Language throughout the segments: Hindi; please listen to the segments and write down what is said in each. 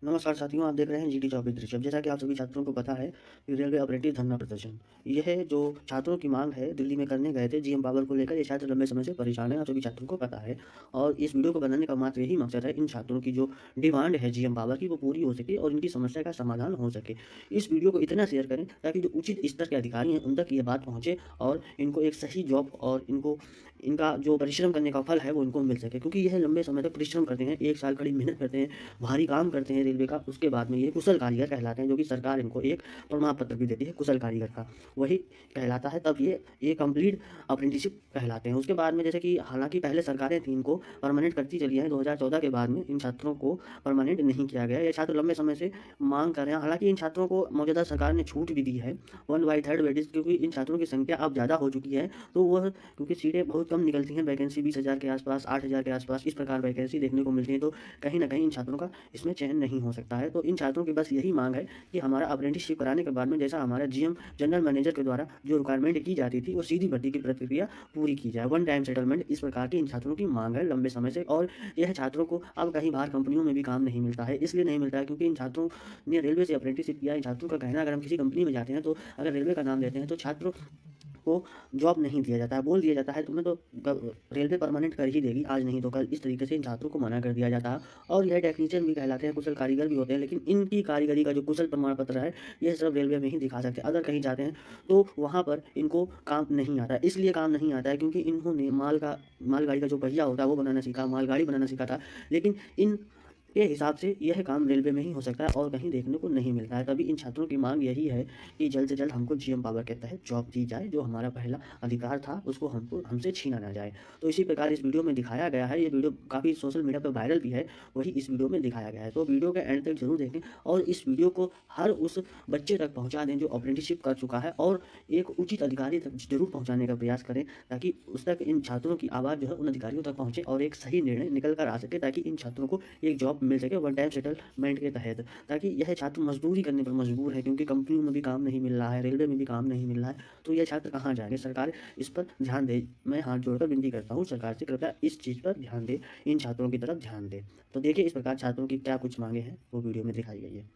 नमस्कार साथियों, आप देख रहे हैं जीटी 24 दृश्यम। जैसा कि आप सभी छात्रों को पता है कि रेलवे अप्रेंटिस धरना प्रदर्शन, यह जो छात्रों की मांग है दिल्ली में करने गए थे जीएम पावर को लेकर। ये छात्र लंबे समय से परेशान है, आप सभी छात्रों को पता है। और इस वीडियो को बनाने का मात्र यही मकसद है, इन छात्रों की जो डिमांड है जीएम पावर की वो पूरी हो सके और इनकी समस्या का समाधान हो सके। इस वीडियो को इतना शेयर करें ताकि जो उचित स्तर के अधिकारी हैं उन तक ये बात पहुँचे और इनको एक सही जॉब और इनको इनका जो परिश्रम करने का फल है वो इनको मिल सके। क्योंकि यह लंबे समय तक परिश्रम करते हैं, 1 साल कड़ी मेहनत करते हैं, भारी काम करते हैं रेलवे का। उसके बाद में ये कुशल कारीगर कहलाते हैं, जो कि सरकार इनको एक प्रमाण पत्र भी देती है कुशल कारीगर का, वही कहलाता है। तब ये कंप्लीट अप्रेंटिसशिप कहलाते हैं। उसके बाद में जैसे कि हालांकि पहले सरकारें थी इनको परमानेंट करती चली हैं, 2014 के बाद में इन छात्रों को परमानेंट नहीं किया गया। ये छात्र लंबे समय से मांग कर रहे हैं। हालांकि इन छात्रों को मौजूदा सरकार ने छूट भी दी है 1/3 वेटेज, क्योंकि इन छात्रों की संख्या अब ज़्यादा हो चुकी है। तो वह क्योंकि सीटें बहुत कम निकलती हैं, वैकेंसी 20,000 के आसपास, 8,000 के आसपास इस प्रकार वैकेंसी देखने को मिलती है। तो कहीं ना कहीं इन छात्रों का इसमें चयन नहीं हो सकता है। तो इन छात्रों की बस यही मांग है कि हमारा अप्रेंटिसशिप कराने के बाद में जैसा हमारा जीएम जनरल मैनेजर के द्वारा जो रिक्वायरमेंट की जाती थी वो सीधी भर्ती की प्रक्रिया पूरी की जाए, वन टाइम सेटलमेंट, इस प्रकार की इन छात्रों की मांग है लंबे समय से। और यह छात्रों को अब कहीं बाहर कंपनियों में भी काम नहीं मिलता है। इसलिए नहीं मिलता है क्योंकि इन छात्रों ने रेलवे से अप्रेंटिसशिप किया। इन छात्रों का कहना, अगर हम किसी कंपनी में जाते हैं तो अगर रेलवे का नाम लेते हैं तो छात्रों को जॉब नहीं दिया जाता है, बोल दिया जाता है तुम्हें तो रेलवे परमानेंट कर ही देगी, आज नहीं तो कल। इस तरीके से इन छात्रों को मना कर दिया जाता है। और यह टेक्नीशियन भी कहलाते हैं, कुशल कारीगर भी होते हैं, लेकिन इनकी कारीगरी का जो कुशल प्रमाण पत्र है यह सिर्फ रेलवे में ही दिखा सकते हैं। अगर कहीं जाते हैं तो वहाँ पर इनको काम नहीं आता है। इसलिए काम नहीं आता है क्योंकि इन्होंने मालगाड़ी का जो पहिया होता है वो बनाना सीखा, मालगाड़ी बनाना सीखा था, लेकिन इन के हिसाब से यह काम रेलवे में ही हो सकता है और कहीं देखने को नहीं मिलता है। तभी इन छात्रों की मांग यही है कि जल्द से जल्द हमको जीएम पावर के तहत जॉब दी जाए, जो हमारा पहला अधिकार था उसको हमसे छीना ना जाए। तो इसी प्रकार इस वीडियो में दिखाया गया है। ये वीडियो काफ़ी सोशल मीडिया पर वायरल भी है, वही इस वीडियो में दिखाया गया है। तो वीडियो के एंड तक जरूर देखें और इस वीडियो को हर उस बच्चे तक पहुँचा दें जो अप्रेंटिसशिप कर चुका है, और एक उचित अधिकारी तक जरूर पहुँचाने का प्रयास करें ताकि उस तक इन छात्रों की आवाज़ जो है उन अधिकारियों तक पहुँचे और एक सही निर्णय निकल कर आ सके, ताकि इन छात्रों को एक जॉब मिल सके वन टाइम सेटलमेंट के तहत। ताकि यह छात्र मजदूरी करने पर मजबूर है क्योंकि कंपनियों में भी काम नहीं मिल रहा है, रेलवे में भी काम नहीं मिल रहा है। तो यह छात्र कहाँ जाएंगे? सरकार इस पर ध्यान दे। मैं हाथ जोड़कर विनती करता हूँ सरकार से, कृपया इस चीज़ पर ध्यान दे, इन छात्रों की तरफ ध्यान दे। तो देखिए इस प्रकार छात्रों की क्या कुछ मांगे हैं वो वीडियो में दिखाई गई है।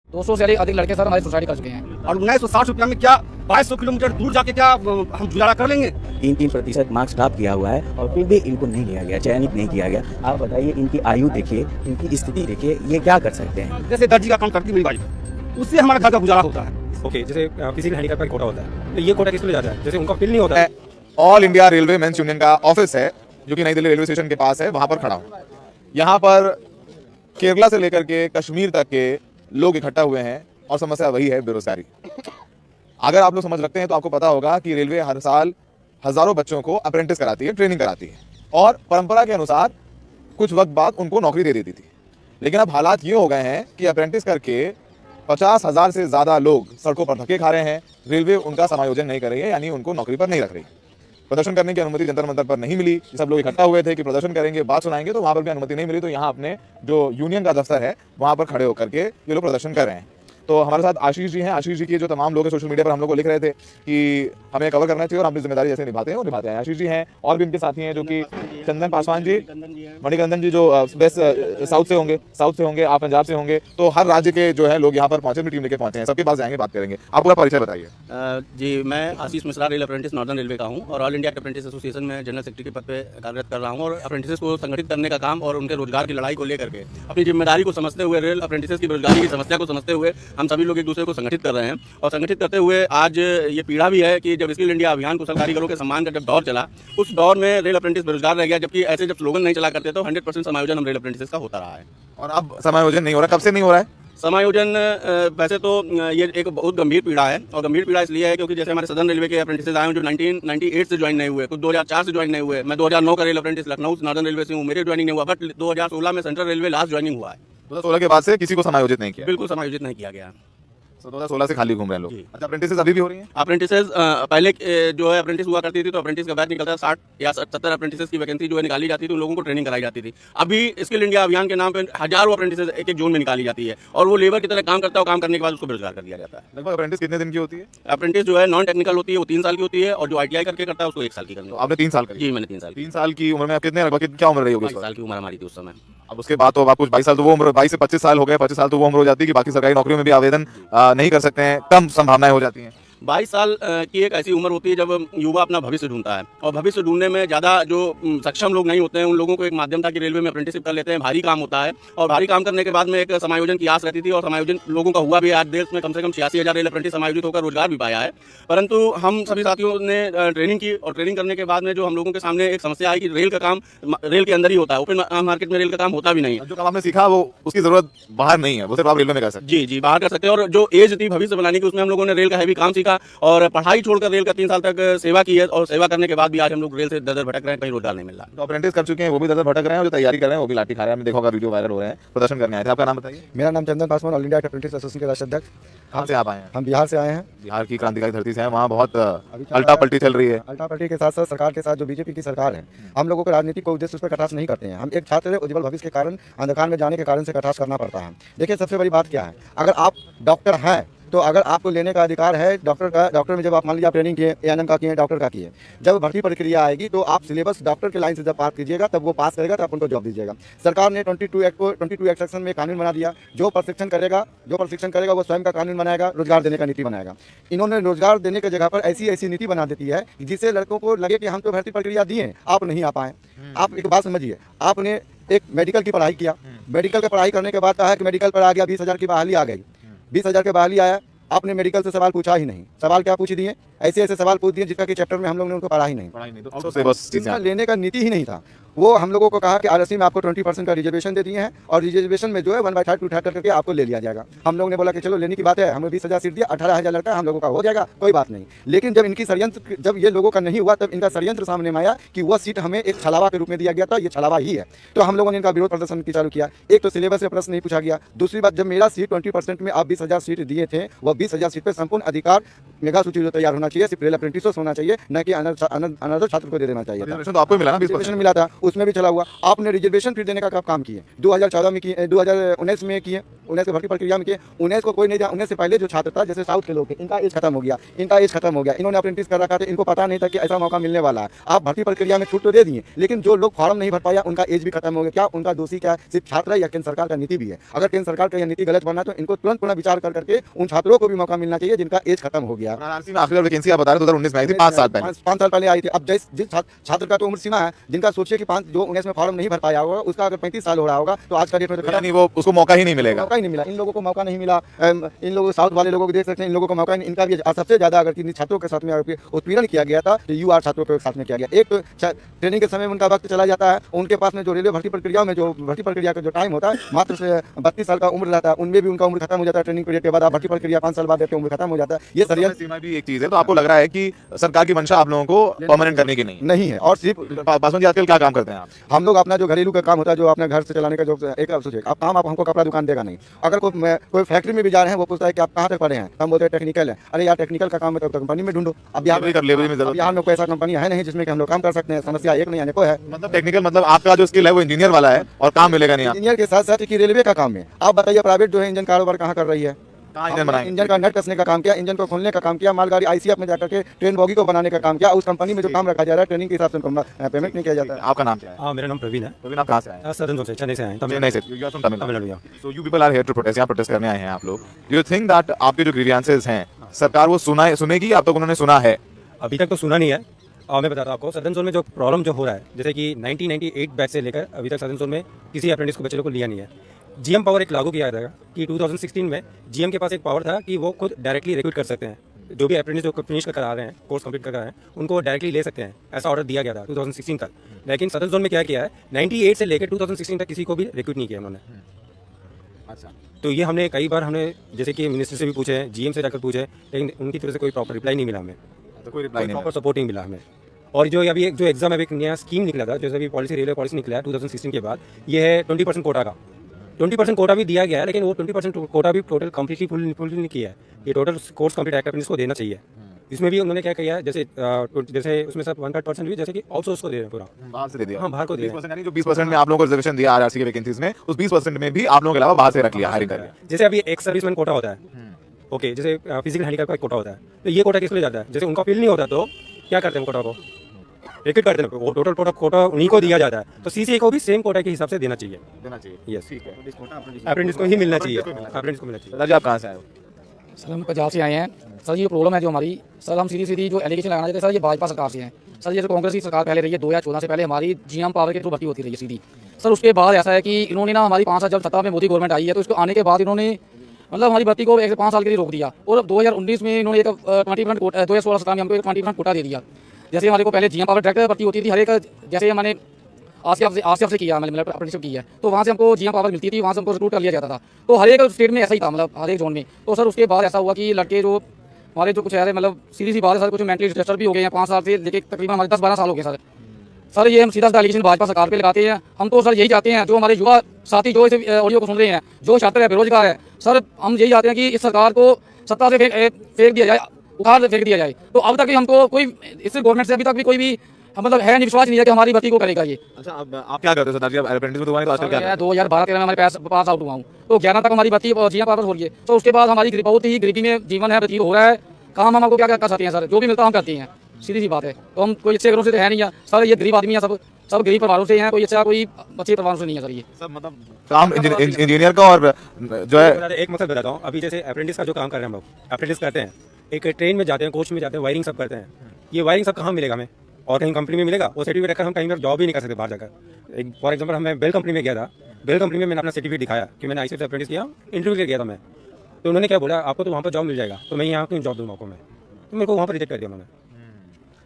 200 से अधिक लड़के सर हमारी सोसाइटी कर चुके हैं और 1960 रुपया में क्या 2200 किलोमीटर दूर जाके क्या हम गुजारा कर लेंगे। 3% मार्क्स प्राप्त किया हुआ है और फिर भी इनको नहीं लिया गया, चयनित नहीं किया गया। आप बताइए, इनकी आयु देखिए, इनकी स्थिति देखिए, ये क्या कर सकते हैं? जैसे दर्जी का काम करती मेरी बाइक, उससे हमारा घर का गुजारा होता है। ओके, जैसे फिजिकल हैंडीकैप का कोटा होता है, तो ये कोटा किस लिए जाता है? जैसे उनका फिल नहीं होता है। All India railway men's union का ऑफिस है जो कि नई दिल्ली रेलवे स्टेशन के पास है, वहां पर खड़ा हूं। यहाँ पर केरला से लेकर के कश्मीर तक के लोग इकट्ठा हुए हैं और समस्या वही है, बेरोजगारी। अगर आप लोग समझ रखते हैं तो आपको पता होगा कि रेलवे हर साल हजारों बच्चों को अप्रेंटिस कराती है, ट्रेनिंग कराती है और परंपरा के अनुसार कुछ वक्त बाद उनको नौकरी दे देती थी। लेकिन अब हालात ये हो गए हैं कि अप्रेंटिस करके 50,000 से ज्यादा लोग सड़कों पर धक्के खा रहे हैं। रेलवे उनका समायोजन नहीं कर रही है, यानी उनको नौकरी पर नहीं रख रही। प्रदर्शन करने की अनुमति जंतर मंतर पर नहीं मिली। सब लोग इकट्ठा हुए थे कि प्रदर्शन करेंगे, बात सुनाएंगे, तो वहां पर भी अनुमति नहीं मिली। तो यहाँ अपने जो यूनियन का दफ्तर है वहां पर खड़े होकर के ये लोग प्रदर्शन कर रहे हैं। तो हमारे साथ आशीष जी हैं। आशीष जी के जो तमाम लोग हैं सोशल मीडिया पर हम लोग को लिख रहे थे कि हमें कवर करना चाहिए और अपनी जिम्मेदारी जैसे निभाते हैं वो निभाते हैं। आशीष जी हैं और भी इनके साथी हैं जो कि चंदन पासवान जी, मणिकंदन जी, जो बेस्ट साउथ से होंगे, आप पंजाब से होंगे। तो हर राज्य के जो है लोग यहाँ पर पहुंचे, अपनी टीम लेके पहुंचे हैं। सबके पास जाएंगे, बात करेंगे। आप पूरा परिचय बताइए। जी, मैं Ashish Mishra, rail apprentice northern railway का हूँ और ऑल इंडिया अप्रेंटिस एसोसिएशन में जनरल सेक्रेटरी के पद पे कार्यरत कर रहा हूँ। और अप्रेंटिस को संगठित करने का काम और उनके रोजगार की लड़ाई को लेकर के अपनी जिम्मेदारी को समझते हुए, रेल अप्रेंटिस की बेरोजगारी की समस्या को समझते हुए हम सभी लोग एक दूसरे को संगठित कर रहे हैं। और संगठित करते हुए आज ये पीड़ा भी है कि जब स्किल इंडिया अभियान कुशल कारीगरों के सम्मान का जब दौर चला, उस दौर में रेल अप्रेंटिस बेरोजगार रह गया। जबकि ऐसे जब स्लोगन नहीं चला करते तो 100% समायोजन हम रेल अप्रेंटिस का होता रहा है। और अब समायोजन नहीं हो रहा, कब से नहीं हो रहा है समायोजन? वैसे तो ये एक बहुत गंभीर पीड़ा है और गंभीर पीड़ा इसलिए है क्योंकि जैसे हमारे सदर्न रेलवे के अप्रेंटिस आए हैं जो 1998 से ज्वाइन नहीं हुए, कुछ 2004 से ज्वाइन नहीं हुए। मैं 2009 का rail apprentice Lucknow northern railway से हूँ, मेरे ज्वाइनिंग नहीं हुआ। बट 2016 में सेंट्रल रेलवे लास्ट ज्वाइनिंग हुआ है। 2016 के बाद से किसी को समायोजित नहीं किया? बिल्कुल समायोजित नहीं किया गया। 2016 से खाली घूम रहे हैं लोग। अच्छा, अप्रेंटिस अभी भी हो रही हैं? अप्रेंटिस पहले जो है अप्रेंटिस हुआ करती थी तो अप्रेंटिस का बैच निकलता था, 60 या 70 अप्रेंटिस की वैकेंसी जो है निकाली जाती थी, उन लोगों को ट्रेनिंग कराई जाती थी। अभी स्किल इंडिया अभियान के नाम पे हजारों अप्रेंटिस एक जोन में निकाली जाती है और वो लेबर की तरह काम करता है। काम करने के बाद उसको बेरोजगार कर दिया जाता है। लगभग अप्रेंटिस कितने दिन की होती है? अप्रेंटिस जो है नॉन टेक्निकल होती है वो 3 साल की होती है और जो ITI करके करता है उसको 1 साल की करनी है। आपने 3 साल की? जी, मैंने 3 साल की। 3 साल की उम्र में आप कितने, लगभग क्या उम्र रही होगी? 22 साल की उम्र हमारी थी उस समय। अब उसके बाद तो अब आप कुछ 22 साल तो वो उम्र 22 से 25 साल हो गए, 25 साल तो वो उम्र हो जाती है कि बाकी सरकारी नौकरियों में भी आवेदन नहीं कर सकते हैं, कम संभावनाएं हो जाती हैं। 22 साल की एक ऐसी उम्र होती है जब युवा अपना भविष्य ढूंढता है, और भविष्य ढूंढने में ज़्यादा जो सक्षम लोग नहीं होते हैं उन लोगों को एक माध्यम था कि रेलवे में अप्रेंटिसशिप कर लेते हैं। भारी काम होता है, और भारी काम करने के बाद में एक समायोजन की आस रहती थी, और समायोजन लोगों का हुआ भी। आज देश में कम से कम 86,000 रेल अप्रेंटिस समायोजित होकर रोजगार भी पाया है। परंतु हम सभी साथियों ने ट्रेनिंग की, और ट्रेनिंग करने के बाद में जो हम लोगों के सामने एक समस्या आई कि रेल का काम रेल के अंदर ही होता है, ओपन मार्केट में रेल का काम होता भी नहीं है। जो काम आपने सीखा वो उसकी जरूरत बाहर नहीं है, वो सिर्फ आप रेलवे में कर सकते जी जी, बाहर कर सकते हैं। और जो एज थी भविष्य बनाने की, उसमें हम लोगों ने रेल का हैवी काम सीखा, और पढ़ाई छोड़कर रेल का 3 साल तक सेवा की है, और सेवा करने के बाद भी आज हम लोग रेल से दर दर भटक रहे हैं, कहीं रोजगार नहीं मिल रहा। हैं। तो अप्रेंटिस कर चुके हैं वो भी दर भटक रहे हैं, और जो तैयारी कर रहे हैं वो भी लाठी खा रहे हैं। हमने देखा होगा, वीडियो वायरल हो रहे हैं, प्रदर्शन करने आए थे। आपका नाम बताइए। मेरा नाम Chandan Paswan, all India apprentice association के राष्ट्रीय अध्यक्ष। कहाँ से आप आए हैं? हम बिहार से आए हैं। बिहार की क्रांतिकारी धरती से हैं, वहाँ बहुत अल्टा पलटी चल रही है। अल्टा पार्टी के साथ साथ सरकार के साथ जो बीजेपी की सरकार है, हम लोगों को राजनीति को उद्देश्य उस पर कटाक्ष नहीं करते हैं। हम एक छात्र उज्जवल भविष्य के कारण अंधकार में जाने के कारण से कटाक्ष करना पड़ता है। देखिए, सबसे बड़ी बात क्या है, अगर आप डॉक्टर हैं तो अगर आपको लेने का अधिकार है डॉक्टर में जब आप मान लीजिए आप ट्रेनिंग किए, एएनएम का किए, डॉक्टर का किए, जब भर्ती प्रक्रिया आएगी तो आप सिलेबस डॉक्टर के लाइन से जब पास कीजिएगा तब वो पास करेगा तो आप उनको जॉब दीजिएगा। सरकार ने 22 एक्ट सेक्शन में कानून बना दिया, जो प्रशिक्षण करेगा वो स्वयं का कानून बनाएगा, रोजगार देने का नीति बनाएगा। इन्होंने रोजगार देने की जगह पर ऐसी नीति बना देती है जिससे लड़कों को लगे कि हम तो भर्ती प्रक्रिया दिए, आप नहीं आ पाए। आप एक बात समझिए, आपने एक मेडिकल की पढ़ाई किया, मेडिकल की पढ़ाई करने के बाद कहा कि मेडिकल पर आ गया, 20,000 की बहाली आ गई, 20,000 की बहाली आया, आपने मेडिकल से सवाल पूछा ही नहीं। सवाल क्या पूछ दिए, ऐसे सवाल पूछ दिए जिसका कि चैप्टर में हम लोगों ने उनको पढ़ा ही नहीं, तो बस इनका लेने का नीति ही नहीं था। वो हम लोगों को कहा कि आरएससी में आपको 20% का रिजर्वेशन दे दिए हैं, और रिजर्वेशन में जो है 1/3 2/3 करके आपको ले लिया जाएगा। हम लोगों ने बोला कि चलो लेने की बात है, हमें 20,000 सीट दिया, 18,000 लड़का हम लोगों का हो जाएगा, कोई बात नहीं। लेकिन जब इनकी षड्यंत्र, जब ये लोगों का नहीं हुआ, तब इनका षड्यंत्र सामने में आया कि वह सीट हमें एक छलावा के रूप में दिया गया था, ये छलावा ही है। तो हम लोगों ने इनका विरोध प्रदर्शन की चालू किया। एक तो सिलेबस से प्रश्न नहीं पूछा गया, दूसरी बात, जब मेरा सीट 20% में आप 20,000 सीट दिए थे, वह 20,000 सीट पर संपूर्ण अधिकार मेगा सूची जो तैयार होना चाहिए, सिर्फ रेल अप्रेंटिस होना चाहिए, न कि अनदर छात्र को दे देना चाहिए। रिजर्वेशन तो आपको मिला ना, 20% मिला था, उसमें भी चला हुआ। आपने रिजर्वेशन फिर देने का कब काम किए? 2014 में किए, 2019 में किए, 19 की भर्ती प्रक्रिया में किए। 19 को कोई नहीं दिया, 19 से पहले जो छात्र था, जैसे साउथ के लोग थे, इनका एज खत्म हो गया, इन्होंने अप्रेंटिस कर रखा था, इनको पता नहीं था कि ऐसा मौका मिलने वाला है। आप भर्ती प्रक्रिया में छूट तो दे दिए, लेकिन जो लोग फॉर्म नहीं भर पाया उनका एज भी खत्म हो गया। क्या उनका दोषी क्या है? सिर्फ छात्र है या केंद्र सरकार का नीति भी है? अगर केंद्र सरकार का यह नीति गलत बना तो इनको तुरंत पुनः विचार करके उन छात्रों को भी मौका मिलना चाहिए जिनका एज खत्म हो गया। वाराणसी में आखिरी वैकेंसी आप बता रहे 2019 में आई थी, 5 साल पहले। 5 साल पहले आई थी। अब जिस छात्र का तो उम्र सीमा है, जिनका सोचिए कि 19 में फॉर्म नहीं भर पाया होगा, उसका अगर 35 साल हो रहा होगा तो आज का डेट में तो नहीं, वो उसको मौका ही नहीं मिलेगा। मौका ही नहीं मिला, इन लोगों को मौका नहीं मिला। इन लोगों साउथ वाले लोगों को देख सकते हैं, इन लोगों को मौका नहीं। इनका भी सबसे ज्यादा अगर किन्हीं छात्रों के साथ में उत्पीड़न किया गया था तो यूआर छात्रों के साथ में किया गया। एक तो ट्रेनिंग के समय में उनका वक्त चला जाता है, उनके पास में जो रेलवे भर्ती प्रक्रिया में जो भर्ती प्रक्रिया का जो टाइम होता है मात्र से 32 साल का उम्र रहता है, उनमें भी उनका उम्र खत्म हो जाता है। ट्रेनिंग पीरियड के बाद आप भर्ती प्रक्रिया 5 साल बाद देखते उम्र खत्म हो जाता है। ये षड्यंत्र सीमा भी एक चीज है। तो आपको लग रहा है कि सरकार की मंशा आप लोगों को परमानेंट करने की नहीं है। और सिर्फ पासवान जी आजकल क्या काम करते हैं आप? हम लोग अपना जो घरेलू का काम होता है, जो अपने घर से चलाने का जो एक सोचिए, आप काम, आप हमको कपड़ा दुकान देगा नहीं। अगर कोई फैक्ट्री में भी जा रहे हैं, वो पूछता है कि आप कहाँ तक पढ़े हैं, हम बोलते हैं टेक्निकल है। अरे यार, टेक्निकल का काम है तो कंपनी में ढूंढो। अब बिहार में कोई ऐसा कंपनी है नहीं जिसमें हम लोग काम कर सकते हैं। समस्या एक नहीं आने को है। मतलब टेक्निकल, मतलब आपका जो स्किल है वो इंजीनियर वाला है और काम मिलेगा नहीं। इंजीनियर के साथ साथ कि रेलवे का काम है। आप बताइए, प्राइवेट जो है इंजन कारोबार कहाँ कर रही है? इंजन का नट कसने का काम किया, इंजन को खोलने का काम किया, मालगाड़ी आईसीएफ में जाकर के ट्रेन बॉगी को बनाने का काम किया। उस कंपनी में जो काम रखा जा रहा है, ट्रेनिंग के हिसाब से उनको पेमेंट नहीं किया जाता है। आपका नाम क्या है? हाँ, मेरा नाम प्रवीण है। प्रवीण, आप कहाँ से आए? सदन से, चेन्नई से आए हैं। चेन्नई से। You are from Tamil Nadu. Tamil Nadu. So you people are here to protest, यहाँ प्रोटेस्ट करने आए हैं आप लोग। Do you think that आपके जो grievances हैं सरकार वो सुनेगी? अब तक उन्होंने सुना है? अभी तक तो सुना नहीं है। और मैं बताता हूँ आपको, सदन जोन में जो प्रॉब्लम जो हो रहा है, जैसे कि 1998 बैच से लेकर अभी तक सदन जोन में किसी अप्रेंटिस को बच्चे को लिया नहीं है। जीएम पावर एक लागू किया जाएगा कि 2016 में जीएम के पास एक पावर था कि वो खुद डायरेक्टली रिक्रूट कर सकते हैं। जो भी अप्रेंटिस जो फिनिश कर रहे हैं, कोर्स कंप्लीट कर रहे हैं, उनको डायरेक्टली ले सकते हैं। ऐसा ऑर्डर दिया गया था 2016 तक। लेकिन सदन जोन में क्या किया है, 98 से लेकर 2016 तक किसी को भी रिक्रूट नहीं किया उन्होंने। अच्छा, तो ये हमने कई बार जैसे कि मिनिस्टर से भी पूछे, जीएम से जाकर पूछे, लेकिन उनकी तरफ से कोई प्रॉपर रिप्लाई नहीं मिला हमें, तो कोई रिप्लाई नहीं प्रॉपर सपोर्ट नहीं मिला हमें। और जो अभी एक जो एग्जाम है, एक नया स्कीम निकला था, जैसे अभी पॉलिसी रेलवे पॉलिसी निकला है 2016 के बाद, ये है 20% कोटा का। 20% कोटा भी दिया गया है, लेकिन वो 20% कोटा भी टोटल कम्प्लीटली फुल नहीं किया है। ये टोटल कोर्स कंप्लीट एक्ट को देना चाहिए। इसमें भी उन्होंने क्या किया है, जैसे उसमें सब 1/3% भी जैसे कि आउटसोर्स को दे रहे हैं पूरा, बाहर से दे दिया। हाँ, बाहर को दे रहे हैं। 20% यानी जो 20% में आप लोगों को रिजर्वेशन दिया आरआरसी के वैकेंसीज में, उस 20% में भी आप लोगों के अलावा बाहर से रख लिया, हायरिंग करके। जैसे अभी एक सर्विसमैन कोटा होता है, ओके, जैसे फिजिकल हैंडीकैप का कोटा होता है, तो ये कोटा किस लिए जाता है? जैसे उनका फील नहीं होता तो क्या करते हैं कोटा को? रिक्रूट करते हैं वो टोटल कोटा उन्हीं को दिया जाता है, तो सीसीए को भी सेम कोटा के हिसाब से देना चाहिए। यस, ठीक है। अप्रेंटिस को ही मिलना चाहिए, अप्रेंटिस को मिलना चाहिए। सरदार जी आप कहाँ से आए हो? सर हम पंजाब से आए हैं। सर ये प्रॉब्लम है जो हमारी, सर हम सीधी जो एलिगेशन लगाना चाहते हैं सर, ये भाजपा सरकार से हैं। सर ये जो कांग्रेस की सरकार पहले रही है 2014 से पहले हमारी जीएम पावर के थ्रू भर्ती होती रही है सीधी। सर उसके बाद ऐसा है कि इन्होंने ना हमारी 5 साल जब सत्ता में मोदी गवर्नमेंट आई है तो इसको आने के बाद इन्होंने मतलब हमारी भर्ती को 1 से 5 साल के लिए रोक दिया, और 2019 में इन्होंने एक 20% 2016-17 में हमको एक 20% कोटा दे दिया। जैसे हमारे को पहले जीएम पावर डायरेक्ट भर्ती होती थी हर एक, जैसे मैंने आसिफ से किया, मतलब अप्रेंटिसशिप की है, तो वहाँ से हमको जीएम पावर मिलती थी, वहाँ से हमको रिक्रूट कर लिया जाता था। तो हर एक स्टेट में ऐसा ही था, मतलब हर एक जोन में। तो सर उसके बाद ऐसा हुआ कि लड़के जो हमारे जो कुछ है, मतलब सीधी सी बात है सर, कुछ मेंटली डिस्टर्ब भी हो गए हैं 5 साल से लेके तकरीबन हमारे 10-12 साल हो गए सर ये हम सीधा एलिगेशन भाजपा सरकार पे लगाते हैं। हम तो सर यही चाहते हैं, जो हमारे युवा साथी जो इस ऑडियो को सुन रहे हैं, जो छात्र है, बेरोजगार है, सर हम यही चाहते हैं कि इस सरकार को सत्ता से फेंक दिया जाए, उखाड़ फेंक दिया जाए। तो अब तक भी हमको कोई इस गवर्नमेंट से अभी तक भी कोई भी मतलब है नहीं, विश्वास नहीं है कि हमारी भर्ती को करेगा ये। अच्छा, अब आप क्या करते हो सरदार जी? अप्रेंटिस में तो आजकल क्या मैं 2012-13 में हमारे पास आउट हुआ हूँ, तो 11 तक हमारी भर्ती जीएम पावर हो रही है। तो उसके बाद हमारी बहुत ही गरीबी में जीवन है, व्यतीत हो रहा है। काम हम आपको क्या कर सकते हैं सर, जो भी मिलता हम करते हैं, सीधी सी बात है। तो हम कोई अच्छे घरों से तो है नहीं है सर, ये गरीब आदमी है, सब गरीब परिवारों से हैं, कोई अच्छा कोई अच्छे परिवारों से नहीं है सर। ये सब मतलब काम इंजीनियर का और जो है एक मतलब बताता हूँ, अभी जैसे अप्रेंटिस का जो काम कर रहे हैं हम लोग, अप्रेंटिस करते हैं, एक ट्रेन में जाते हैं, कोच में जाते हैं, वायरिंग सब करते हैं। ये वायरिंग सब कहाँ मिलेगा हमें, और कहीं कंपनी में मिलेगा? वो सर्टिफिकेट रखकर हम कहीं पर जॉब ही नहीं कर सकते बाहर जाकर। एक फॉर एग्जांपल मैं बेल कंपनी में गया था, बेल कंपनी में मैंने अपना सर्टिफिकेट दिखाया कि मैंने आईसीएस अप्रेंटिस किया, इंटरव्यू के गया था मैं, तो उन्होंने क्या बोला, आपको तो वहाँ पर जॉब मिल जाएगा, तो मैं यहाँ क्यों जॉब दूँ आपको मैं, तो मेरे को वहाँ पर रिजेक्ट कर दिया उन्होंने।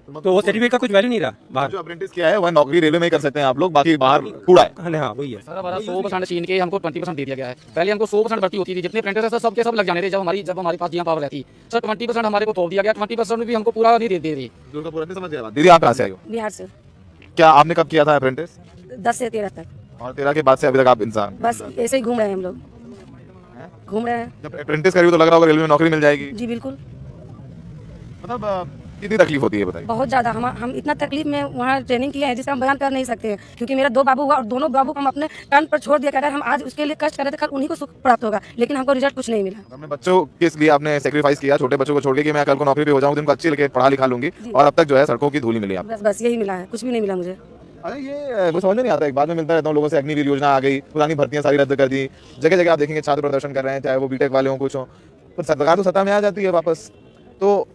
तो वो सर्टिफिकेट का कुछ वैल्यू नहीं रहा बाहर। जो अप्रेंटिस किया है वह नौकरी रेलवे में ही कर सकते हैं आप लोग, बाकी बाहर कूड़ा है। हाँ वही है सर, हमारा 100% छीन के हमको 20% दे दिया गया है। पहले हमको 100% भर्ती होती थी, जितने अप्रेंटिस है सर सबके सब लग जाने थे जब हमारे पास जीएम पावर रहती। सर 20% हमारे को तोड़ दिया गया, 20% भी हमको पूरा नहीं दे रही। दीदी आप कहाँ से आई हो? बिहार से। क्या आपने कब किया था अप्रेंटिस? 10 से 13 तक। और 13 के बाद से अभी तक आप इंसान? बस ऐसे ही घूम रहे हैं हम लोग, घूम रहे हैं। जब अप्रेंटिस करी हो तो लग रहा होगा रेलवे में नौकरी मिल जाएगी। जी बिल्कुल, मतलब कितनी तकलीफ होती है बताइए? बहुत ज़्यादा। हम इतना तकलीफ में वहाँ ट्रेनिंग किए हैं जिसका हम बयान कर नहीं सकते हैं, क्योंकि मेरा 2 बाबू हुआ और दोनों बाबू को हम अपने कान पर छोड़ दिया कि अगर हम आज उसके लिए कष्ट कर रहे थे, कल उन्हीं को सुख प्राप्त होगा, लेकिन हमको रिजल्ट कुछ नहीं मिला। अपने बच्चों के लिए आपने सेक्रीफाइस किया, छोटे बच्चों को छोड़ के कि मैं कल को नौकरी पे हो जाऊँ, उनको अच्छी लेके पढ़ा लिखा लूंगी, और अब तक जो है सड़कों की धूली मिली आप। बस यही मिला है, कुछ भी नहीं मिला मुझे। अरे ये मुझे समझ में नहीं आता, एक बाद में मिलता रहता हूँ लोगों से, अग्निवीर योजना आ गई, पुरानी भर्तियां सारी रद्द कर दी, जगह जगह आप देखेंगे छात्र प्रदर्शन कर रहे हैं, चाहे वो बीटेक वाले हों कुछ हो, पर सरकार तो सत्ता में आ जाती है वापस। तो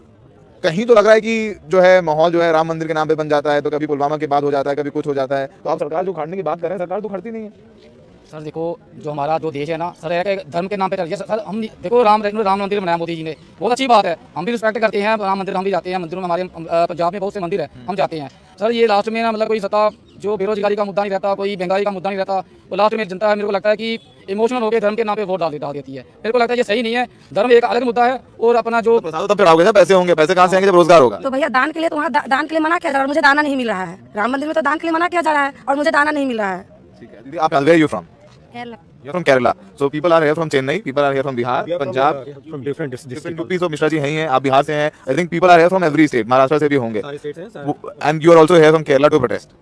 कहीं तो लग रहा है कि जो है माहौल जो है राम मंदिर के नाम पे बन जाता है, तो कभी पुलवामा के बाद हो जाता है, कभी कुछ हो जाता है। तो आप सरकार जो उखाड़ने की बात कर रहे हैं, सरकार तो उखाड़ती नहीं है। सर देखो, जो हमारा जो देश है ना सर, एक धर्म के नाम पे चल रही है सर। हम देखो राम मंदिर बनाया मोदी जी ने, बहुत अच्छी बात है, हम भी रिस्पेक्ट करते हैं राम मंदिर, हम भी जाते हैं मंदिरों में। हमारे पंजाब में बहुत से मंदिर है, हम जाते हैं सर। ये लास्ट में ना मतलब कोई सत्ता, जो बेरोजगारी का मुद्दा नहीं रहता, कोई महंगाई का मुद्दा नहीं रहता, वो लास्ट में जनता है, मेरे को लगता है कि इमोशनल होकर धर्म के नाम पे वोट डाल देती है। मेरे को लगता है ये सही नहीं है। धर्म एक अलग मुद्दा है, और अपना जो तब चढ़ाओगे जब पैसे होंगे, पैसे कहाँ से आएंगे जब रोजगार होगा। तो भैया दान के लिए तो वहाँ दान के लिए मना किया जा रहा है, मुझे दाना नहीं मिल रहा है। राम मंदिर में तो दान के लिए मना किया जा रहा है और मुझे दाना नहीं मिल रहा है। ठीक है दीदी, आप where are you from? Kerala. You're from Kerala. So people are here from Chennai, people are here from Bihar, Punjab, from different different districts, UPs। तो मिश्रा जी हैं ही हैं, आप बिहार से हैं। I think people are here from every state, Maharashtra से भी होंगे। सारे states हैं सारे। And you are also here from Kerala to protest.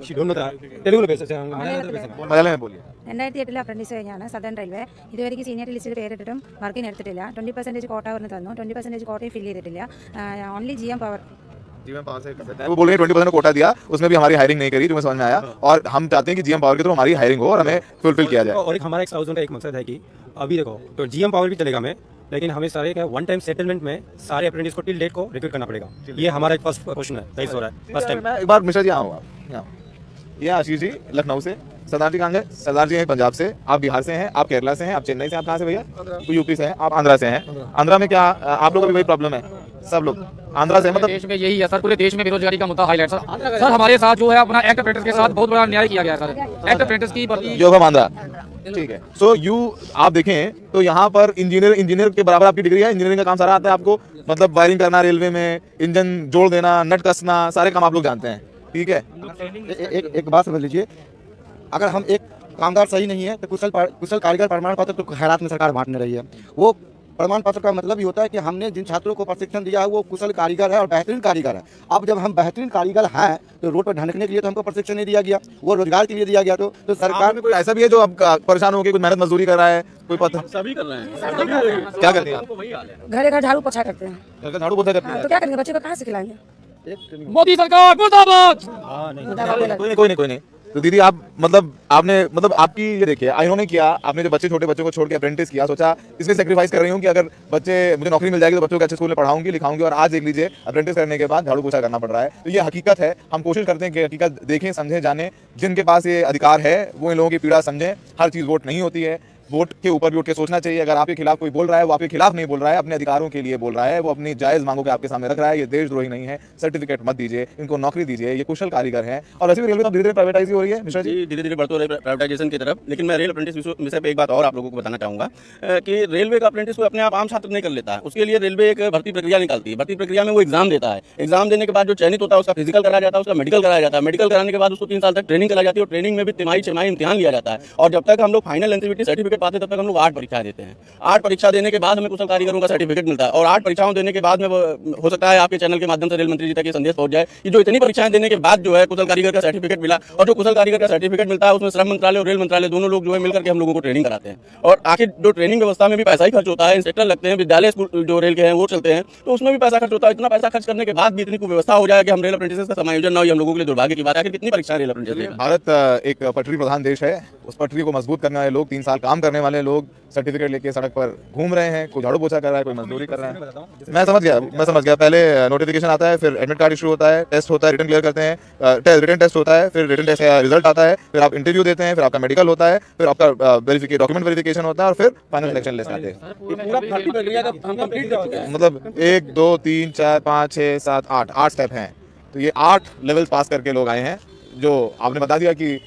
She don't know that. తెలుగులో బేసెస్ మలయాళంలో బేసెస్ മലയാളം में बोलिए। 2008 അപ്രന്റീസ് കഴിഞ്ഞാണ് സദൺ റെയിൽവേ. ഇതുവരെയ്ക്ക് സീനിയർ ലിസ്റ്റിൽ പേരിട്ടിട്ടും വർക്കിന് എടുത്തിട്ടില്ല. 20% കോട്ട പറഞ്ഞ് തന്നു, 20% കോട്ടയും ഫില്ല് ചെയ്തിട്ടില്ല. Only GM power GM power से कर सकते हैं। वो बोल रहे हैं 20% कोटा दिया, उसमें भी हमारी हायरिंग नहीं करी, जो मैं समझ में आया, और हम चाहते हैं कि जीएम पावर के थ्रू हमारी हायरिंग हो और हमें फुलफिल किया जाए। और एक हमारा एक साउथ का एक मकसद है कि अभी देखो तो जीएम पावर भी चलेगा हमें, लेकिन हमें सारे क्या वन टाइम सेटलमेंट में सारे अप्रेंटिस को टिल डेट को रिक्रूट करना पड़ेगा। ये हमारा एक फर्स्ट क्वेश्चन है, राइज हो रहा है फर्स्ट टाइम। मैं एक बार मिश्रा जी आऊँ, आप यहाँ। ये आशीष जी लखनऊ से, सरदार जी कहाँ गए? सरदार जी हैं पंजाब से, आप बिहार से हैं, आप केरला से हैं, आप चेन्नई से, आप कहाँ से भैया? यूपी से हैं, आप आंध्रा से हैं। आंध्रा में क्या आप लोगों का भी वही प्रॉब्लम है? सब लोग आंध्रा से, मतलब देश में यही है सर, पूरे देश में बेरोजगारी का मुद्दा हाईलाइट सर हमारे साथ जो है अपना एक्ट अप्रेंटिस के साथ बहुत बड़ा अन्याय किया गया है सर। एक्ट अप्रेंटिस की भर्ती योग ऑफ आंध्रा, ठीक है। सो आप देखें तो यहाँ पर इंजीनियर के बराबर आपकी डिग्री है, इंजीनियरिंग का काम सारा आता है आपको, मतलब वायरिंग करना रेलवे में, इंजन जोड़ देना, नट कसना, सारे काम आप लोग जानते हैं, ठीक है। एक बात समझ लीजिए, अगर हम एक कामगार सही नहीं है तो कुशल कारीगर प्रमाण पत्र तो खैरात में सरकार बांटने रही है। वो प्रमाण पत्र का मतलब ही होता है कि हमने जिन छात्रों को प्रशिक्षण दिया है वो कुशल कारीगर है और बेहतरीन कारीगर है। अब जब हम बेहतरीन कारीगर हैं तो रोड पर ढंकने के लिए तो हमको प्रशिक्षण नहीं दिया गया, वो रोजगार के लिए दिया गया। तो सरकार में कोई ऐसा भी है जो अब परेशान होकर कुछ मेहनत मजदूरी कर रहा है, कोई पता? सभी कर रहे हैं। क्या करते हैं आप? घर घर झाड़ू पोछा करते हैं, घर का झाड़ू पोछा करते हैं। तो क्या करेंगे, बच्चे को कहाँ से खिलाएंगे? मोदी सरकार मुर्दाबाद। कोई नहीं। तो दीदी आप मतलब आपकी ये देखिए इन्होंने किया, आपने जो छोटे बच्चों को छोड़ के अप्रेंटिस किया, सोचा इसमें सेक्रीफाइस कर रही हूँ कि अगर मुझे नौकरी मिल जाएगी तो बच्चों को अच्छे स्कूल में पढ़ाऊंगी लिखाऊंगी, और आज देख लीजिए अप्रेंटिस करने के बाद झाड़ू पोछा करना पड़ रहा है। तो ये हकीकत है, हम कोशिश करते हैं कि हकीकत देखें, समझें, जानें, जिनके पास ये अधिकार है वो इन लोगों की पीड़ा समझें। हर चीज़ वोट नहीं होती है, वोट के ऊपर भी उठ के सोचना चाहिए। अगर आपके खिलाफ कोई बोल रहा है, वो आपके खिलाफ नहीं बोल रहा है, अपने अधिकारों के लिए बोल रहा है, वो अपनी जायज़ मांगों के आपके सामने रख रहा है। ये देशद्रोही नहीं है। सर्टिफिकेट मत दीजिए, इनको नौकरी दीजिए, ये कुशल कारीगर हैं। और वैसे भी रेलवे तो धीरे धीरे प्राइवेटाइज हो रही है मिश्रा जी, धीरे धीरे बढ़ते हो रही है प्राइवेटाइजेशन की तरफ। लेकिन मैं रेल अप्रेंटिस विषय पे एक बात और आप लोगों को बताना चाहूँगा कि रेलवे का अप्रेंटिस कोई अपने आप आम छात्र नहीं कर लेता है। उसके लिए रेलवे एक भर्ती प्रक्रिया निकालती है। भर्ती प्रक्रिया में वो एग्जाम देता है। एग्जाम देने के बाद जो चयनित होता है उसका फिजिकल कराया जाता है, उसका मेडिकल कराया जाता है। मेडिकल कराने के बाद उसको 3 साल तक ट्रेनिंग कराई जाती है, और ट्रेनिंग में भी तिमाही छमाही इम्तिहान लिया जाता है। और जब तक हम लोग फाइनल एलिजिबिलिटी सर्टिफिकेट पाते तब तक हम लोग 8 परीक्षा देते हैं। 8 परीक्षा देने के बाद हमें कुशल कारीगरों का सर्टिफिकेट मिलता है। और 8 परीक्षाओं देने के बाद में हो सकता है आपके चैनल के माध्यम से रेल मंत्री जी तक ये संदेश पहुंच जाए कि जो इतनी परीक्षाएं देने के बाद जो है कुशल कारीगर का सर्टिफिकेट मिला, और जो कुशल कारीगर का सर्टिफिकेट मिलता है उसमें श्रम मंत्रालय और रेल मंत्रालय दोनों लोग जो है मिलकर के हम लोगों को ट्रेनिंग कराते हैं। और आखिर जो ट्रेनिंग व्यवस्था में भी पैसा ही खर्च होता है, इंस्ट्रक्टर लगते हैं, विद्यालय स्कूल जो रेल के हैं वो चलते हैं, तो उसमें भी पैसा खर्च होता है। इतना पैसा खर्च करने के बाद भी इतनी कुव्यवस्था हो जाए कि हम रेल अप्रेंटिस का समायोजन ना हो, हम लोगों के लिए दुर्भाग्य की बात है। आखिर कितनी परीक्षाएं रेल अप्रेंटिस देगा? भारत एक पटरी प्रधान देश है। उस पटरी को मजबूत करने वाले लोग, 3 साल काम करने वाले लोग सर्टिफिकेट लेके सड़क पर घूम रहे हैं। कोई झाड़ू पोछा कर रहा है, कोई मजदूरी कर रहा है। मैं समझ गया। पहले नोटिफिकेशन आता है, फिर एडमिट कार्ड इशू होता है, टेस्ट होता है, रिटन क्लियर करते हैं, रिटन टेस्ट होता है, फिर रिटन टेस्ट का रिजल्ट आता है, फिर आप इंटरव्यू देते हैं, फिर आपका मेडिकल होता है, फिर आपका डॉक्यूमेंट वेरिफिकेशन होता है, और फिर फाइनल सिलेक्शन लिस्ट आते हैं। पूरा भर्ती प्रक्रिया का हम कंप्लीट कर चुके हैं। मतलब 1 2 3 4 5 6 7 8 स्टेप हैं। तो ये 8 लेवल पास करके लोग आए हैं। जो आपने बता दिया कि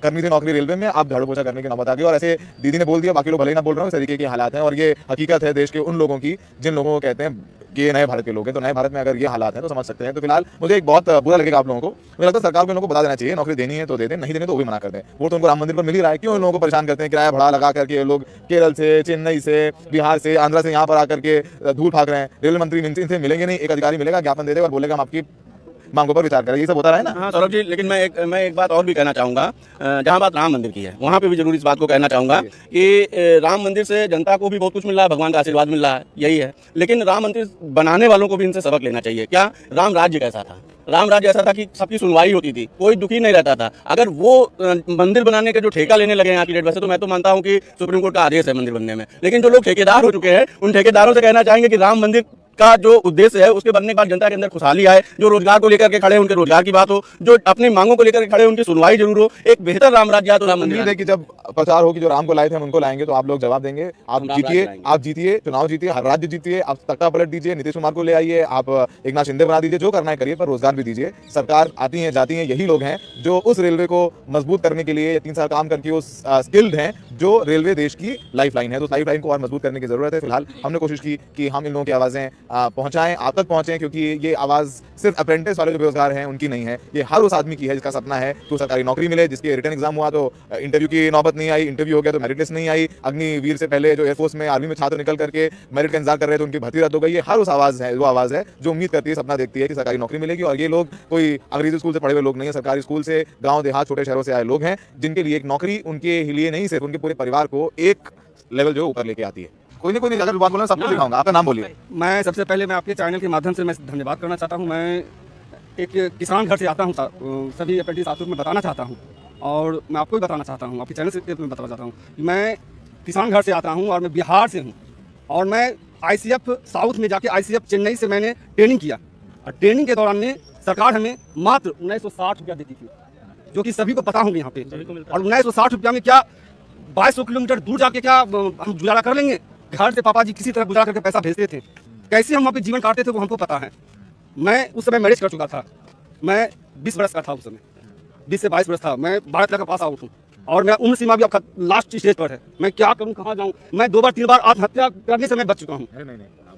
करनी थी नौकरी रेलवे में, आप झाड़ू पोछा करने की नौबत आ गई। और ऐसे दीदी ने बोल दिया, बाकी लोग भले ही ना बोल रहे हो, इस तरीके के हालात हैं। और ये हकीकत है देश के उन लोगों की जिन लोगों को कहते हैं कि ये नए भारत के लोग हैं। तो नए भारत में अगर ये हालात हैं तो समझ सकते हैं। तो फिलहाल मुझे एक बहुत बुरा लगेगा आप लोगों को। मुझे लगता है सरकार को इन लोगों को बता देना चाहिए, नौकरी देनी है तो दे दें, नहीं देनी तो वो भी मना कर दें। वो तो उनको राम मंदिर पर मिल ही रहा है, क्यों इन लोगों को परेशान करते हैं? किराया भाड़ा लगा करके लोग केरल से, चेन्नई से, बिहार से, आंध्रा से यहाँ पर आकर के धूल भाग रहे हैं। रेल मंत्री इनसे मिलेंगे नहीं, एक अधिकारी मिलेगा, ज्ञापन दे देगा और बोलेगा हम आपकी मांगों पर विचार करें। ये सब होता रहा है ना। हाँ सौरभ जी, लेकिन मैं एक बात और भी कहना चाहूँगा। जहाँ बात राम मंदिर की है वहाँ पे भी जरूर इस बात को कहना चाहूँगा कि राम मंदिर से जनता को भी बहुत कुछ मिल रहा है, भगवान का आशीर्वाद मिल रहा है, यही है। लेकिन राम मंदिर बनाने वालों को भी इनसे सबक लेना चाहिए। क्या राम राज्य कैसा था? राम राज्य ऐसा था कि सबकी सुनवाई होती थी, कोई दुखी नहीं रहता था। अगर वो मंदिर बनाने का जो ठेका लेने लगे यहाँ की डेट, वैसे तो मैं तो मानता हूँ कि सुप्रीम कोर्ट का आदेश है मंदिर बनने में, लेकिन जो लोग ठेकेदार हो चुके हैं उन ठेकेदारों से कहना चाहेंगे कि राम मंदिर का जो उद्देश्य है उसके बनने के बाद जनता के अंदर खुशहाली आए, जो रोजगार को लेकर के खड़े उनके रोजगार की बात हो, जो अपनी मांगों को लेकर के खड़े उनकी सुनवाई जरूर हो, एक बेहतर राम राज्य तो राम मंदिर। देखिए जब प्रचार हो कि जो राम को लाए थे हम उनको लाएंगे, तो आप लोग जवाब देंगे। आप जीतिए, चुनाव जीतिए, हर राज्य जीतिए, आप तख्ता पलट दीजिए, नीतीश कुमार को ले आइए, आप एकनाथ शिंदे बना दीजिए, जो करना है करिए, पर रोजगार भी दीजिए। सरकार आती है जाती है, यही लोग हैं जो उस रेलवे को मजबूत करने के लिए 3 साल काम करके उस स्किल्ड हैं जो रेलवे देश की लाइफ लाइन है। तो लाइफ लाइन को और मजबूत करने की जरूरत है। फिलहाल हमने कोशिश की कि हम इन लोगों की आवाजें पहुंचाएं, आप तक पहुंचे, क्योंकि ये आवाज सिर्फ अप्रेंटिस वाले जो बेरोजगार हैं उनकी नहीं है, ये हर उस आदमी की है जिसका सपना है तो सरकारी नौकरी मिले, जिसके रिटर्न एग्जाम हुआ तो इंटरव्यू की नौबत नहीं आई, इंटरव्यू हो गया तो मेरिट लिस्ट नहीं आई, अग्निवीर से पहले जो एयरफोर्स में आर्मी में छात्र निकल करके मेरिट का इंतजार कर रहे थे उनकी भर्ती रद्द हो गई। ये हर उस आवाज है, वो आवाज है जो उम्मीद करती है, सपना देखती है कि सरकारी नौकरी मिलेगी। और ये लोग कोई अंग्रेजी स्कूल से पढ़े हुए लोग नहीं है, सरकारी स्कूल से, गाँव देहात, छोटे शहरों से आए लोग हैं, जिनके लिए एक नौकरी उनके लिए नहीं सिर्फ उनके पूरे परिवार को एक लेवल जो ऊपर लेके आती है। कोई नहीं अगर बात बोलना सबको दिखाऊंगा। आपका नाम बोलिए। मैं सबसे पहले मैं आपके चैनल के माध्यम से मैं धन्यवाद करना चाहता हूँ। मैं एक किसान घर से आता हूँ, सभी अप्रेंटिस साथियों को मैं बताना चाहता हूँ, और मैं आपको भी बताना चाहता हूँ, आपके चैनल से मैं बताना चाहता हूँ कि मैं किसान घर से आता हूँ और मैं बिहार से हूँ। और मैं ICF साउथ में जाके ICF चेन्नई से मैंने ट्रेनिंग किया, और ट्रेनिंग के दौरान में सरकार हमें मात्र 1960 रुपया देती थी, जो कि सभी को पता होंगे यहाँ पे। और 1960 रुपया में क्या 2200 किलोमीटर दूर जाके क्या हम गुजारा कर लेंगे? घर से पापा जी किसी तरह गुजारा करके पैसा भेजते थे, कैसे हम वहाँ पे जीवन काटते थे वो हमको पता है। मैं उस समय मैरिज कर चुका था, मैं 20 वर्ष का था उस समय, 20 से 22 वर्ष था। मैं 12 का पास आउट हूँ, और मैं उम्र सीमा भी अब लास्ट स्टेज पर है। मैं क्या करूँ, कहाँ जाऊँ? मैं 2 बार 3 बार आत्महत्या करने से मैं बच चुका हूँ।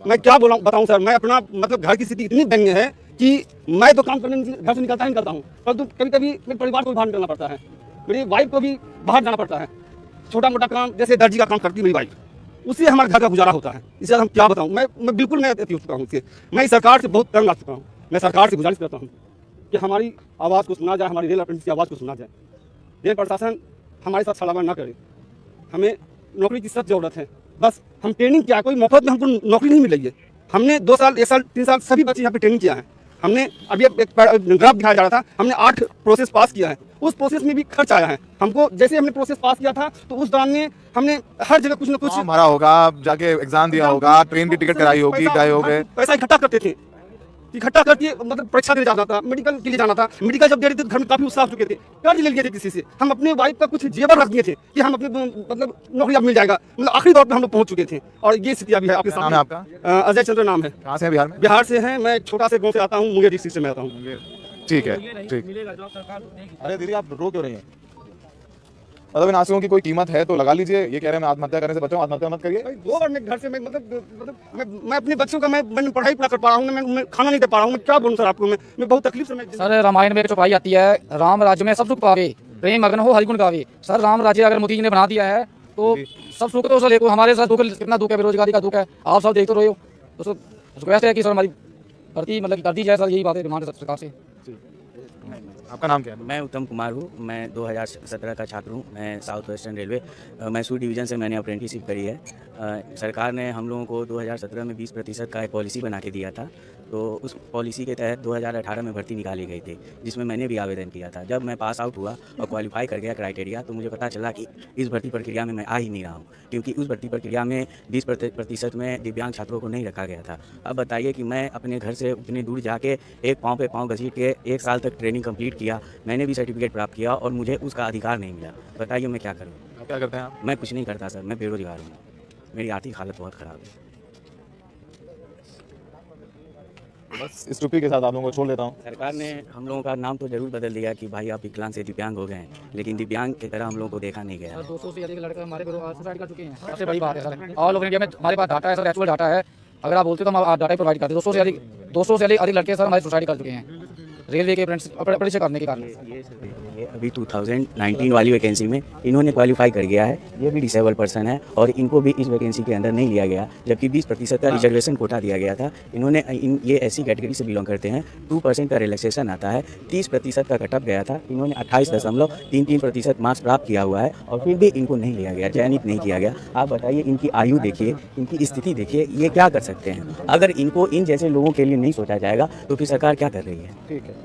मैं क्या बताऊँ सर, मैं अपना मतलब घर की स्थिति इतनी दयनीय है कि मैं तो काम करने घर से निकलता ही निकलता हूँ, परंतु कभी कभी मेरे परिवार को भी बाहर निकलना पड़ता है, मेरी वाइफ को भी बाहर जाना पड़ता है। छोटा मोटा काम जैसे दर्जी का काम करती है मेरी वाइफ, उससे हमारे घर का गुजारा होता है। इससे हम क्या बताऊं, मैं बिल्कुल मैं हो चुका हूँ इससे। मैं सरकार से बहुत तंग आ चुका हूँ। मैं सरकार से गुजारिश करता हूँ कि हमारी आवाज़ को सुना जाए, हमारी रेल अप्रेंटिस की आवाज़ को सुना जाए। रेल प्रशासन हमारे साथ छलावा ना करे, हमें नौकरी की सख्त जरूरत है। बस हम ट्रेनिंग किया, कोई मुफ्त में हमको नौकरी नहीं मिल रही है। हमने 2 साल, 1 साल, 3 साल सभी बच्चे यहाँ पे ट्रेनिंग किया है। हमने अभी एक ग्राफ दिखाया जा रहा था, हमने 8 प्रोसेस पास किया है, उस प्रोसेस में भी खर्च आया है हमको। जैसे हमने प्रोसेस पास किया था तो उस दौरान में हमने हर जगह कुछ न कुछ भरा होगा, जाके एग्जाम दिया होगा, ट्रेन की टिकट कराई होगी, गए होगे, पैसा इकट्ठा करते थे, इकट्ठा करके मतलब परीक्षा देने जाना था, मेडिकल के लिए जाना था, मेडिकल जब दे रहे थे घर में काफी उत्साह चुके थे, कर्ज ले लिए थे किसी से, हम अपने वाइफ का कुछ जेवर रख दिए थे कि हम अपने मतलब नौकरी अब मिल जाएगा, मतलब आखिरी दौर पे हम लोग पहुंच चुके थे। और ये स्थिति अभी है आपके नाम सामने। है आपका? अजय चंद्र नाम है। कहाँ से है बिहार में? बिहार से हैं, मैं छोटा से गाँव से आता हूँ, मुंगेर डिस्ट्रिक्ट से मैं आता हूँ। ठीक है, ठीक। अरे दीदी आप रो क्यों रही हैं? मतलब इन आंसुओं की कोई कीमत है तो लगा लीजिए। ये कह रहे हैं मैं आत्महत्या करने से बचाऊं, आत्महत्या मत करिए। 2 बार मैं घर से मैं अपने बच्चों का मैं पढ़ाई पूरा कर पा रहा हूँ, मैं खाना नहीं दे पा रहा हूँ, मैं क्या बोलूँ सर आपको, मैं बहुत तकलीफ से। सर रामायण में एक चौपाई आती है, राम राज्य में सब सुख पावे, प्रेम मग्न हो हरिगुण गावे। सर राम राज्य अगर मोदी जी ने बना दिया है तो सब सुख तो सर देखो, हमारे साथ दुख कितना दुख है, बेरोजगारी का दुख है, आप सब देख तो रहे हो। तो सर रिक्वेस्ट है कि सर हमारी भर्ती मतलब कर दी जाए सर, यही बात है, डिमांड है सरकार से। आपका नाम क्या है? मैं उत्तम कुमार हूँ, मैं 2017 का छात्र हूँ, मैं south western railway Mysore division से मैंने अप्रेंटिसशिप करी है। सरकार ने हम लोगों को 2017 में 20% का एक पॉलिसी बना के दिया था, तो उस पॉलिसी के तहत 2018 में भर्ती निकाली गई थी, जिसमें मैंने भी आवेदन किया था। जब मैं पास आउट हुआ और क्वालिफाई कर गया क्राइटेरिया, तो मुझे पता चला कि इस भर्ती प्रक्रिया में मैं आ ही नहीं रहा हूँ, क्योंकि उस भर्ती प्रक्रिया में 20% में दिव्यांग छात्रों को नहीं रखा गया था। अब बताइए कि मैं अपने घर से उतनी दूर जाके एक पाँव पे पाँव घसीट के 1 साल तक ट्रेनिंग कंप्लीट किया, मैंने भी सर्टिफिकेट प्राप्त किया और मुझे उसका अधिकार नहीं मिला। बताइए मैं क्या करूँ? आप क्या करते हैं आप? मैं कुछ नहीं करता सर, मैं बेरोजगार हूँ, मेरी आर्थिक हालत बहुत ख़राब है। बस इस टुप्पी के साथ आप लोगों को छोड़ देता हूँ। सरकार ने हम लोगों का नाम तो जरूर बदल दिया कि भाई आप विकलांग से दिव्यांग हो गए हैं, लेकिन दिव्यांग की तरह हम लोगों को देखा नहीं गया। 200 से अधिक लड़के हमारे सुसाइड कर चुके हैं, सबसे बड़ी बात है सर। ऑल ओवर इंडिया में हमारे पास डाटा है सर, एक्चुअल डाटा है, अगर आप बोलते तो हम डाटा प्रोवाइड करते। 200 से अधिक लड़के सर हमारे सुसाइड कर चुके हैं रेलवे के अप्रेंटिस करने के कारण। ये अभी 2019 वाली वैकेंसी में इन्होंने क्वालिफाई कर गया है, ये भी डिसेबल पर्सन है और इनको भी इस वैकेंसी के अंदर नहीं लिया गया, जबकि 20% का रिजर्वेशन कोटा दिया गया था। इन्होंने ये ऐसी कैटेगरी से बिलोंग करते हैं, 2% का रिलैक्सेशन आता है, 30% का कटअप गया था, इन्होंने 28.33% मार्क्स प्राप्त किया हुआ है और फिर भी इनको नहीं लिया गया, चयनित नहीं किया गया। आप बताइए, इनकी आयु देखिए, इनकी स्थिति देखिए, ये क्या कर सकते हैं? अगर इनको इन जैसे लोगों के लिए नहीं सोचा जाएगा तो फिर सरकार क्या कर रही है? ठीक है,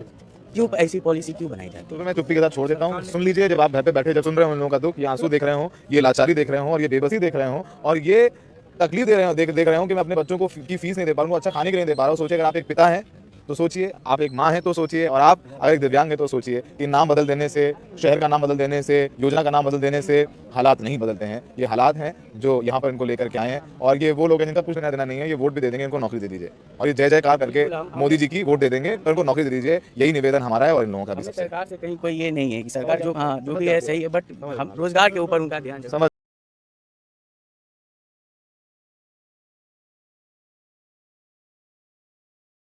क्यों ऐसी पॉलिसी क्यों बनाई जाती है? तो मैं चुप्पी के साथ छोड़ देता हूँ। सुन लीजिए, जब आप घर पे बैठे जब सुन रहे हो उन लोगों का दुख, ये आंसू देख रहे हो, ये लाचारी देख रहे हो और ये बेबसी देख रहे हो और ये तकलीफ दे रहे हो, देख रहे हो कि मैं अपने बच्चों को की फीस नहीं दे पा रहा हूँ, अच्छा खाने के लिए नहीं दे पा रहा हूँ। सोचिए, अगर आप एक पिता हैं तो सोचिए, आप एक माँ हैं तो सोचिए, और आप अगर एक दिव्यांग हैं तो सोचिए कि नाम बदल देने से, शहर का नाम बदल देने से, योजना का नाम बदल देने से हालात नहीं बदलते हैं। ये हालात हैं जो यहाँ पर इनको लेकर के आए हैं और ये वो लोग हैं जिनका कुछ लेना देना नहीं है। ये वोट भी दे देंगे, इनको नौकरी दे दीजिए और ये जय जयकार करके मोदी जी की वोट दे देंगे और इनको नौकरी दे दीजिए। यही निवेदन हमारा है और इन लोगों का भी। सरकार से कहीं कोई ये नहीं है कि सरकार जो भी है सही है, बट हम रोजगार के ऊपर उनका ध्यान समझ